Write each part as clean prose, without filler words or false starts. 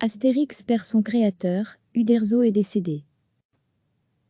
Astérix perd son créateur, Uderzo est décédé.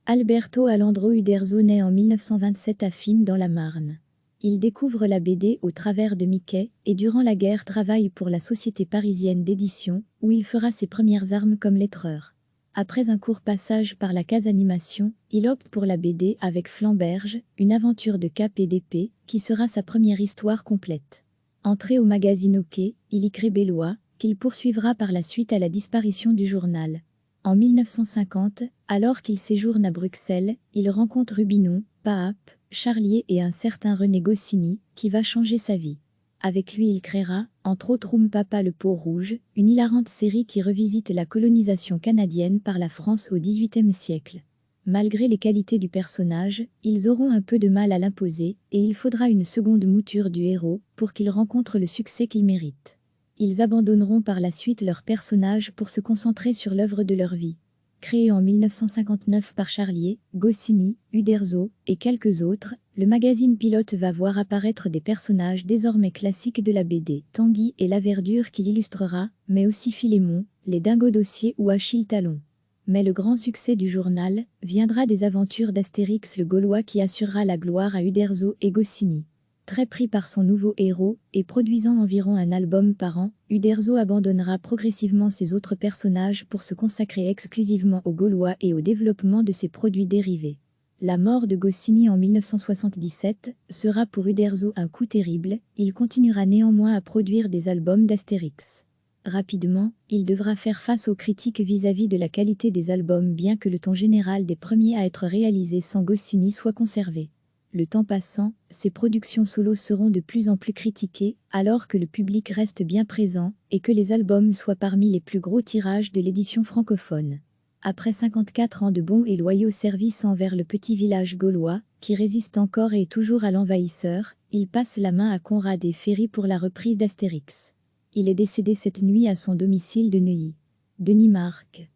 Alberto Alejandro Uderzo naît en 1927 à Fismes dans la Marne. Il découvre la BD au travers de Mickey et durant la guerre travaille pour la société parisienne d'édition où il fera ses premières armes comme lettreur. Après un court passage par la case animation, il opte pour la BD avec Flamberge, une aventure de cap et d'épée qui sera sa première histoire complète. Entré au magazine OK, il y crée Bellois, qu'il poursuivra par la suite à la disparition du journal. En 1950, alors qu'il séjourne à Bruxelles, il rencontre Rubinon, Paap, Charlier et un certain René Goscinny, qui va changer sa vie. Avec lui il créera, entre autres Papa le Pot Rouge, une hilarante série qui revisite la colonisation canadienne par la France au XVIIIe siècle. Malgré les qualités du personnage, ils auront un peu de mal à l'imposer, et il faudra une seconde mouture du héros pour qu'il rencontre le succès qu'il mérite. Ils abandonneront par la suite leur personnage pour se concentrer sur l'œuvre de leur vie. Créé en 1959 par Charlier, Goscinny, Uderzo et quelques autres, le magazine Pilote va voir apparaître des personnages désormais classiques de la BD, Tanguy et la Verdure qui l'illustrera, mais aussi Philémon, les Dingos d'Ossier ou Achille Talon. Mais le grand succès du journal viendra des aventures d'Astérix le Gaulois qui assurera la gloire à Uderzo et Goscinny. Très pris par son nouveau héros et produisant environ un album par an, Uderzo abandonnera progressivement ses autres personnages pour se consacrer exclusivement aux Gaulois et au développement de ses produits dérivés. La mort de Goscinny en 1977 sera pour Uderzo un coup terrible, il continuera néanmoins à produire des albums d'Astérix. Rapidement, il devra faire face aux critiques vis-à-vis de la qualité des albums bien que le ton général des premiers à être réalisés sans Goscinny soit conservé. Le temps passant, ses productions solo seront de plus en plus critiquées, alors que le public reste bien présent et que les albums soient parmi les plus gros tirages de l'édition francophone. Après 54 ans de bons et loyaux services envers le petit village gaulois, qui résiste encore et toujours à l'envahisseur, il passe la main à Conrad et Ferry pour la reprise d'Astérix. Il est décédé cette nuit à son domicile de Neuilly. Denis Marc.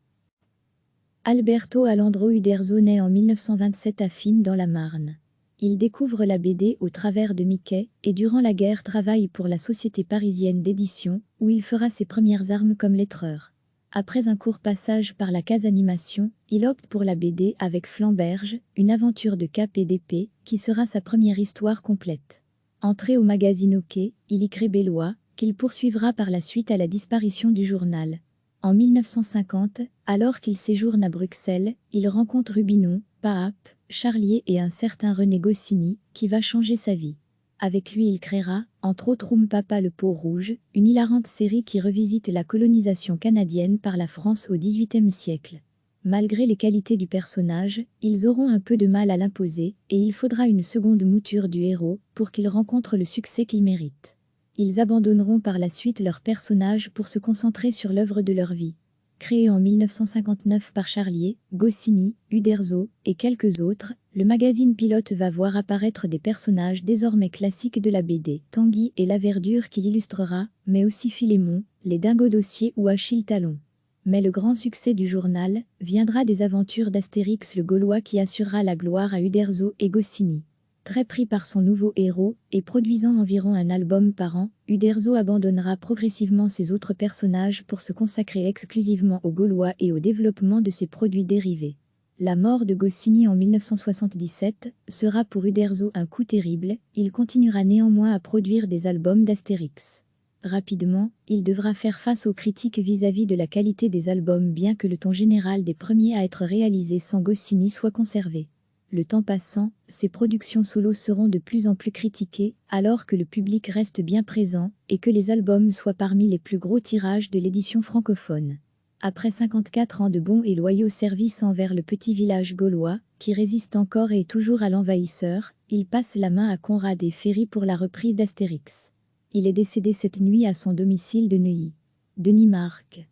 Alberto Alejandro Uderzo naît en 1927 à Fismes dans la Marne. Il découvre la BD au travers de Mickey et durant la guerre travaille pour la société parisienne d'édition où il fera ses premières armes comme lettreur. Après un court passage par la case animation, il opte pour la BD avec Flamberge, une aventure de cap et d'épée qui sera sa première histoire complète. Entré au magazine OK, il y crée Bellois, qu'il poursuivra par la suite à la disparition du journal. En 1950, alors qu'il séjourne à Bruxelles, il rencontre Rubinon, Paap, Charlier et un certain René Goscinny, qui va changer sa vie. Avec lui il créera, entre autres Papa le Pot Rouge, une hilarante série qui revisite la colonisation canadienne par la France au XVIIIe siècle. Malgré les qualités du personnage, ils auront un peu de mal à l'imposer, et il faudra une seconde mouture du héros pour qu'il rencontre le succès qu'il mérite. Ils abandonneront par la suite leur personnage pour se concentrer sur l'œuvre de leur vie. Créé en 1959 par Charlier, Goscinny, Uderzo et quelques autres, le magazine Pilote va voir apparaître des personnages désormais classiques de la BD, Tanguy et la Verdure qui l'illustrera, mais aussi Philémon, les Dingos d'Ossier ou Achille Talon. Mais le grand succès du journal viendra des aventures d'Astérix le Gaulois qui assurera la gloire à Uderzo et Goscinny. Très pris par son nouveau héros et produisant environ un album par an, Uderzo abandonnera progressivement ses autres personnages pour se consacrer exclusivement aux Gaulois et au développement de ses produits dérivés. La mort de Goscinny en 1977 sera pour Uderzo un coup terrible, il continuera néanmoins à produire des albums d'Astérix. Rapidement, il devra faire face aux critiques vis-à-vis de la qualité des albums bien que le ton général des premiers à être réalisés sans Goscinny soit conservé. Le temps passant, ses productions solo seront de plus en plus critiquées, alors que le public reste bien présent et que les albums soient parmi les plus gros tirages de l'édition francophone. Après 54 ans de bons et loyaux services envers le petit village gaulois, qui résiste encore et toujours à l'envahisseur, il passe la main à Conrad et Ferry pour la reprise d'Astérix. Il est décédé cette nuit à son domicile de Neuilly. Denis Marc.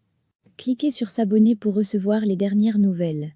Cliquez sur s'abonner pour recevoir les dernières nouvelles.